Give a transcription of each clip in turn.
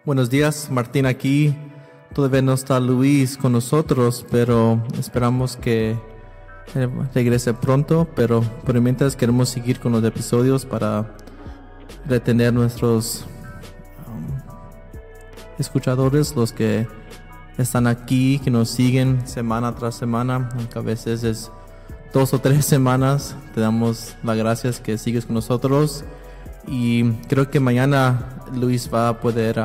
Buenos días, Martín aquí. Todavía no está Luis con nosotros, pero esperamos que regrese pronto. Pero mientras queremos seguir con los episodios para retener nuestros escuchadores, los que están aquí, que nos siguen semana tras semana, aunque a veces es 2 o 3 semanas. Te damos las gracias que sigues con nosotros. Y creo que mañana Luis va a poder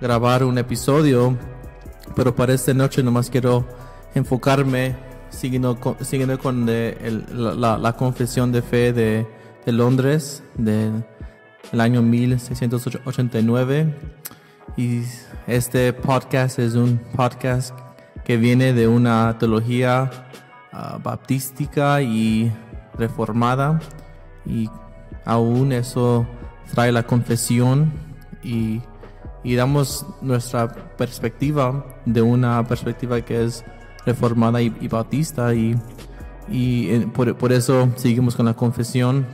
grabar un episodio, pero para esta noche nomás quiero enfocarme siguiendo con la confesión de fe de Londres del año 1689. Y este podcast es un podcast que viene de una teología baptística y reformada, y aún eso trae la confesión y damos nuestra perspectiva de una perspectiva que es reformada y bautista, y por eso seguimos con la confesión.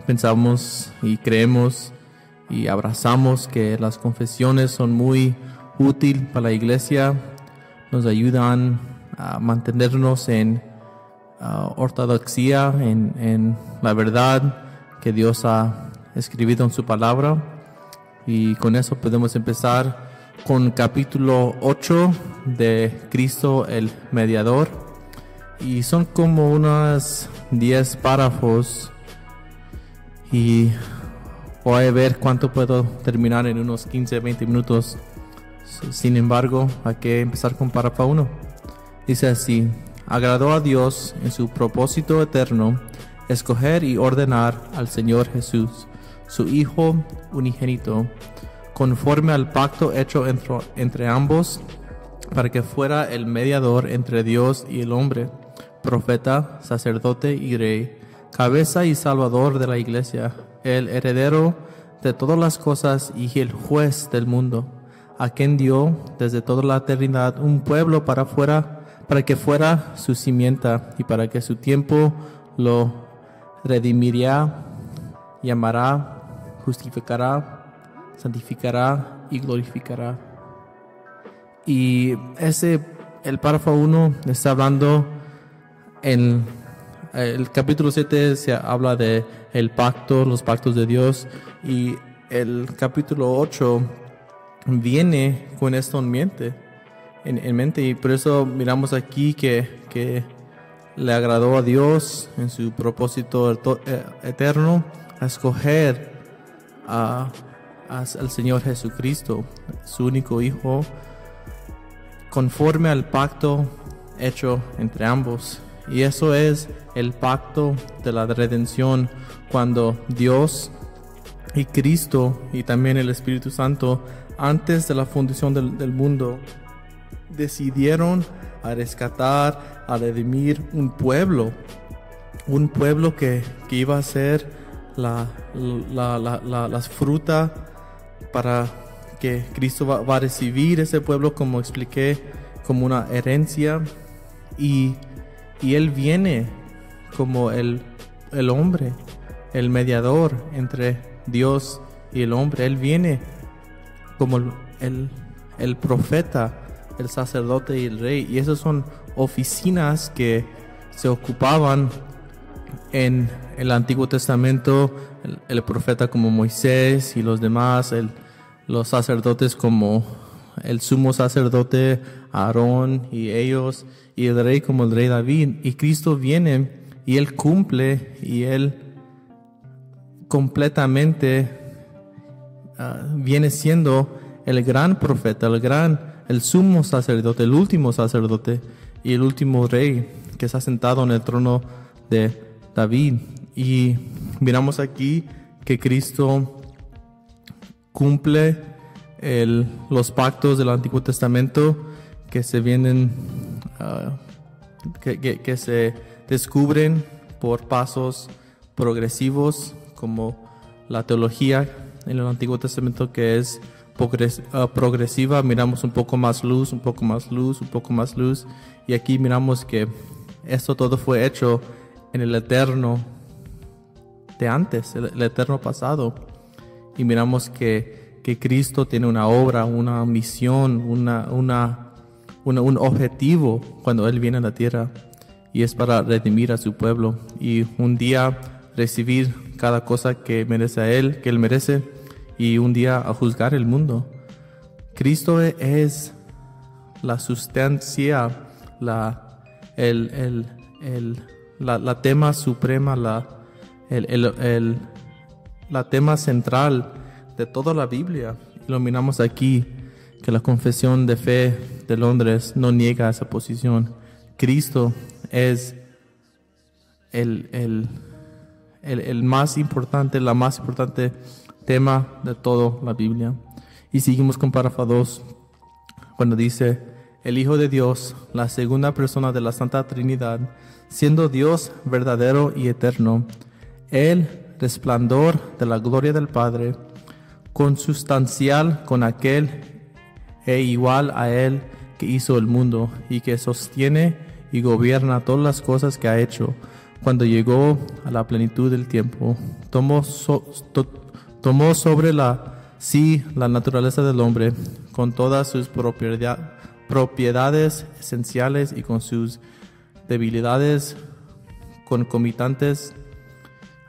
Pensamos y creemos y abrazamos que las confesiones son muy útiles para la iglesia, nos ayudan a mantenernos en ortodoxia, en la verdad que Dios ha escrito en su palabra. Y con eso podemos empezar con capítulo 8 de Cristo el Mediador, y son como unos 10 párrafos, y voy a ver cuánto puedo terminar en unos 15-20 minutos. Sin embargo, hay que empezar con párrafo 1. Dice así: agradó a Dios en su propósito eterno escoger y ordenar al Señor Jesús, su Hijo unigénito, conforme al pacto hecho entre ambos, para que fuera el mediador entre Dios y el hombre, profeta, sacerdote y rey, cabeza y salvador de la iglesia, el heredero de todas las cosas y el juez del mundo, a quien dio desde toda la eternidad un pueblo para que fuera su simiente, y para que su tiempo lo redimirá, llamará, justificará, santificará y glorificará. Y el párrafo 1 está hablando, en el capítulo 7 se habla de los pactos de Dios, y el capítulo 8 viene con esto en mente, y por eso miramos aquí que le agradó a Dios en su propósito eterno a escoger al Señor Jesucristo, su único Hijo, conforme al pacto hecho entre ambos. Y eso es el pacto de la redención, cuando Dios y Cristo y también el Espíritu Santo, antes de la fundación del mundo, decidieron a rescatar, a redimir un pueblo que iba a ser las frutas para que Cristo va a recibir ese pueblo, como expliqué, como una herencia, y Él viene como el hombre, el mediador entre Dios y el hombre. Él viene como el profeta, el sacerdote y el rey, y esas son oficinas que se ocupaban en el Antiguo Testamento, el profeta como Moisés y los demás, los sacerdotes como el sumo sacerdote Aarón y ellos, y el rey como el rey David. Y Cristo viene y Él cumple, y Él completamente viene siendo el gran profeta, el sumo sacerdote, el último sacerdote y el último rey que está sentado en el trono de David. Y miramos aquí que Cristo cumple los pactos del Antiguo Testamento que se vienen, que se descubren por pasos progresivos, como la teología en el Antiguo Testamento, que es progresiva. Miramos un poco más luz, un poco más luz, un poco más luz, y aquí miramos que esto todo fue hecho en el eterno de antes, el eterno pasado, y miramos que que Cristo tiene una obra, una misión, un objetivo cuando Él viene a la tierra, y es para redimir a su pueblo y un día recibir cada cosa que merece a Él, que Él merece, y un día a juzgar el mundo. Cristo es la sustancia, la tema suprema, la tema central de toda la Biblia. Lo miramos aquí, que la Confesión de Fe de Londres no niega esa posición. Cristo es el más importante, la más importante tema de toda la Biblia. Y seguimos con párrafo 2, cuando dice: el Hijo de Dios, la segunda persona de la Santa Trinidad, siendo Dios verdadero y eterno, el resplandor de la gloria del Padre, consustancial con aquel e igual a Él que hizo el mundo y que sostiene y gobierna todas las cosas que ha hecho, cuando llegó a la plenitud del tiempo, tomó sobre sí la naturaleza del hombre, con todas sus propiedades esenciales y con sus debilidades concomitantes,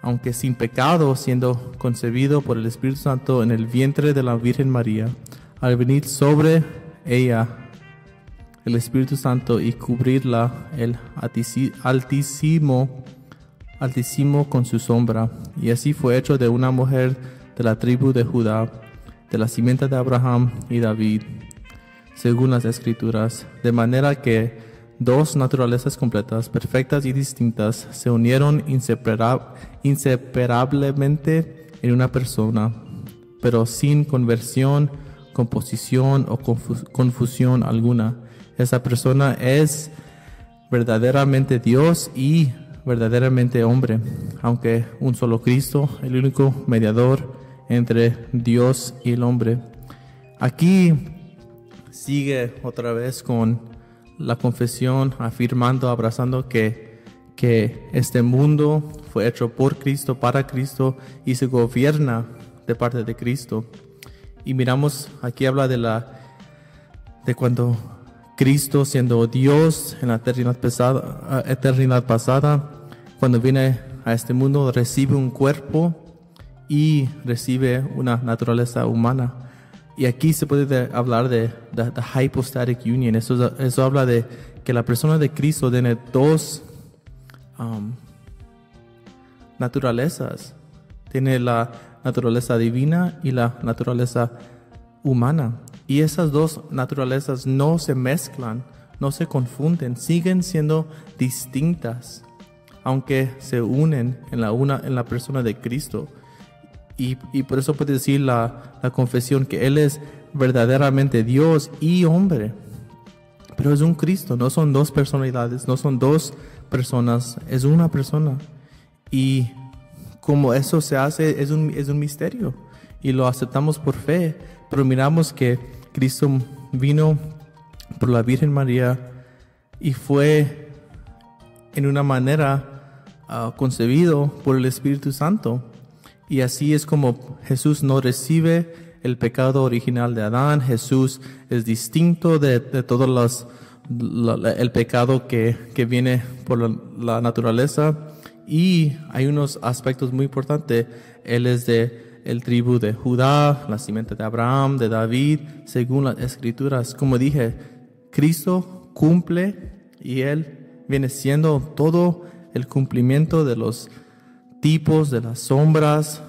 aunque sin pecado, siendo concebido por el Espíritu Santo en el vientre de la Virgen María, al venir sobre ella el Espíritu Santo y cubrirla el Altísimo con su sombra, y así fue hecho de una mujer de la tribu de Judá, de la simiente de Abraham y David, según las Escrituras, de manera que dos naturalezas completas, perfectas y distintas, se unieron inseparablemente en una persona, pero sin conversión, composición o confusión alguna. Esa persona es verdaderamente Dios y verdaderamente hombre, aunque un solo Cristo, el único mediador entre Dios y el hombre. Aquí sigue otra vez con la confesión, afirmando, abrazando que este mundo fue hecho por Cristo, para Cristo, y se gobierna de parte de Cristo. Y miramos, aquí habla de cuando Cristo, siendo Dios en la eternidad pasada, cuando viene a este mundo, recibe un cuerpo y recibe una naturaleza humana. Y aquí se puede hablar de the hypostatic union. Eso habla de que la persona de Cristo tiene dos naturalezas. Tiene la naturaleza divina y la naturaleza humana. Y esas dos naturalezas no se mezclan, no se confunden, siguen siendo distintas, aunque se unen en la persona de Cristo. Y por eso puede decir la confesión que Él es verdaderamente Dios y hombre. Pero es un Cristo, no son dos personalidades, no son dos personas, es una persona. Y como eso se hace, es un misterio. Y lo aceptamos por fe, pero miramos que Cristo vino por la Virgen María y fue en una manera concebido por el Espíritu Santo. Y así es como Jesús no recibe el pecado original de Adán. Jesús es distinto de todo el pecado que viene por la naturaleza. Y hay unos aspectos muy importantes. Él es de el tribu de Judá, la simiente de Abraham, de David, según las Escrituras. Como dije, Cristo cumple y Él viene siendo todo el cumplimiento de los tipos, de las sombras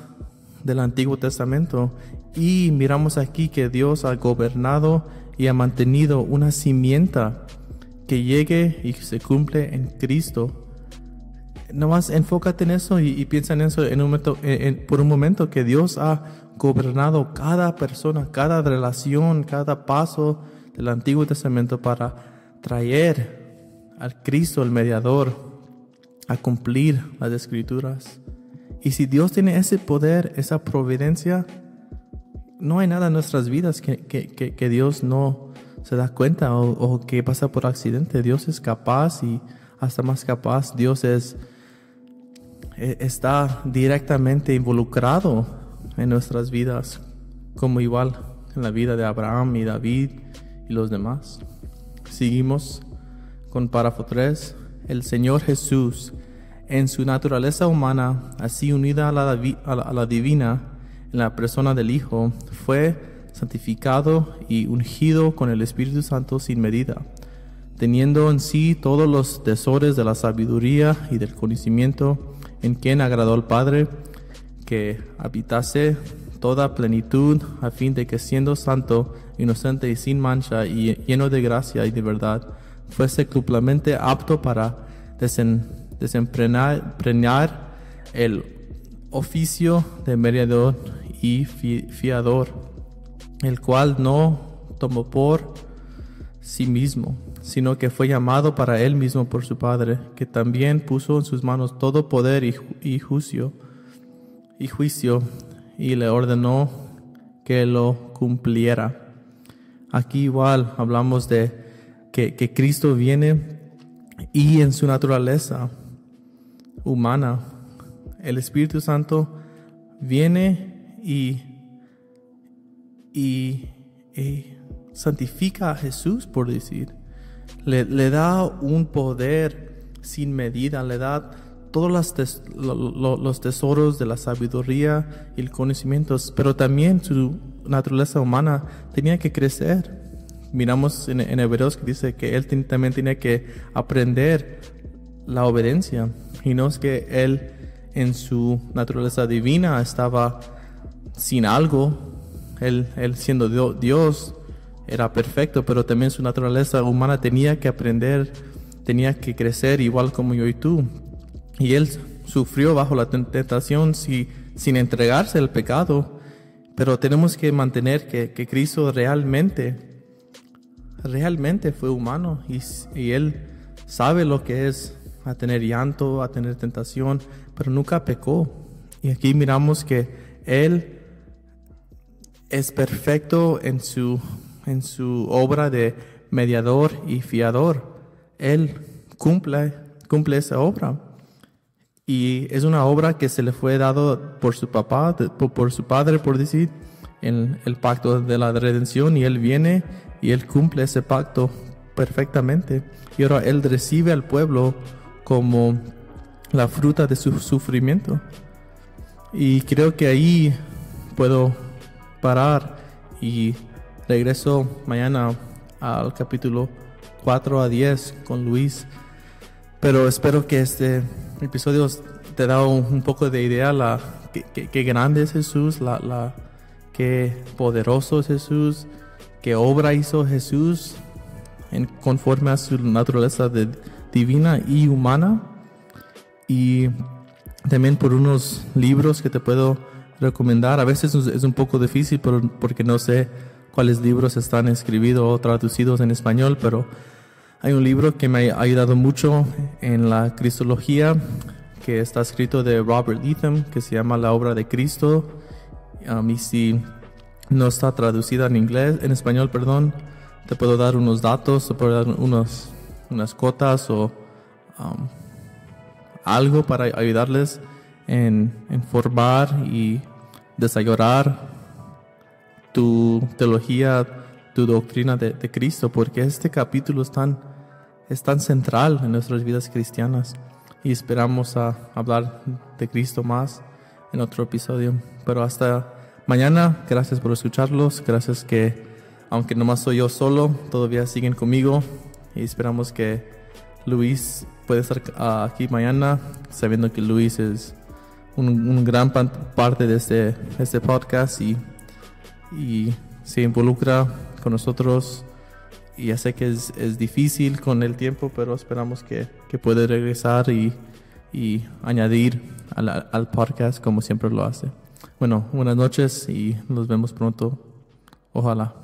del Antiguo Testamento. Y miramos aquí que Dios ha gobernado y ha mantenido una simiente que llegue y que se cumple en Cristo. Nomás enfócate en eso y piensa en eso por un momento, que Dios ha gobernado cada persona, cada relación, cada paso del Antiguo Testamento para traer al Cristo, el mediador, a cumplir las Escrituras. Y si Dios tiene ese poder, esa providencia, no hay nada en nuestras vidas que Dios no se da cuenta o que pasa por accidente. Dios es capaz, y hasta más capaz. Dios está directamente involucrado en nuestras vidas. como igual en la vida de Abraham y David y los demás. Seguimos con párrafo 3. El Señor Jesús, en su naturaleza humana, así unida a la divina, en la persona del Hijo, fue santificado y ungido con el Espíritu Santo sin medida, teniendo en sí todos los tesoros de la sabiduría y del conocimiento, en quien agradó al Padre, que habitase toda plenitud, a fin de que siendo santo, inocente y sin mancha, y lleno de gracia y de verdad, fuese cumplidamente apto para desempeñar el oficio de mediador y fiador, el cual no tomó por sí mismo, sino que fue llamado para él mismo por su Padre, que también puso en sus manos todo poder y juicio, y le ordenó que lo cumpliera. Aquí igual hablamos de que Cristo viene y en su naturaleza humana, el Espíritu Santo viene y santifica a Jesús, por decir. Le da un poder sin medida, le da todos los tesoros de la sabiduría y el conocimiento, pero también su naturaleza humana tenía que crecer. Miramos en Hebreos que dice que él también tenía que aprender la obediencia, y no es que él en su naturaleza divina estaba sin algo. Él siendo Dios era perfecto, pero también su naturaleza humana tenía que aprender, tenía que crecer igual como yo y tú. Y él sufrió bajo la tentación sin entregarse al pecado, pero tenemos que mantener que Cristo realmente fue humano, y él sabe lo que es a tener llanto, a tener tentación, pero nunca pecó. Y aquí miramos que él es perfecto en su obra de mediador y fiador. Él cumple esa obra, y es una obra que se le fue dado por su papá, por su padre, por decir, en el pacto de la redención, y él viene y él cumple ese pacto perfectamente, y ahora él recibe al pueblo como la fruta de su sufrimiento. Y creo que ahí puedo parar y regreso mañana al capítulo 4 a 10 con Luis, pero espero que este episodio te da un poco de idea qué grande es Jesús, qué poderoso es Jesús, qué obra hizo Jesús conforme a su naturaleza divina y humana. Y también por unos libros que te puedo recomendar. A veces es un poco difícil porque no sé cuáles libros están escritos o traducidos en español, pero hay un libro que me ha ayudado mucho en la cristología, que está escrito de Robert Etham, que se llama La obra de Cristo. Y si no está traducida en español, te puedo dar unos datos, te puedo dar unas cotas o algo para ayudarles en formar y desarrollar tu teología, tu doctrina de Cristo, porque este capítulo es tan central en nuestras vidas cristianas, y esperamos a hablar de Cristo más en otro episodio. Pero hasta mañana, gracias por escucharlos, gracias que aunque nomás soy yo solo, todavía siguen conmigo, y esperamos que Luis puede estar aquí mañana, sabiendo que Luis es un gran parte de este podcast y se involucra con nosotros, y ya sé que es difícil con el tiempo, pero esperamos que puede regresar y añadir al podcast como siempre lo hace. Bueno, buenas noches y nos vemos pronto, ojalá.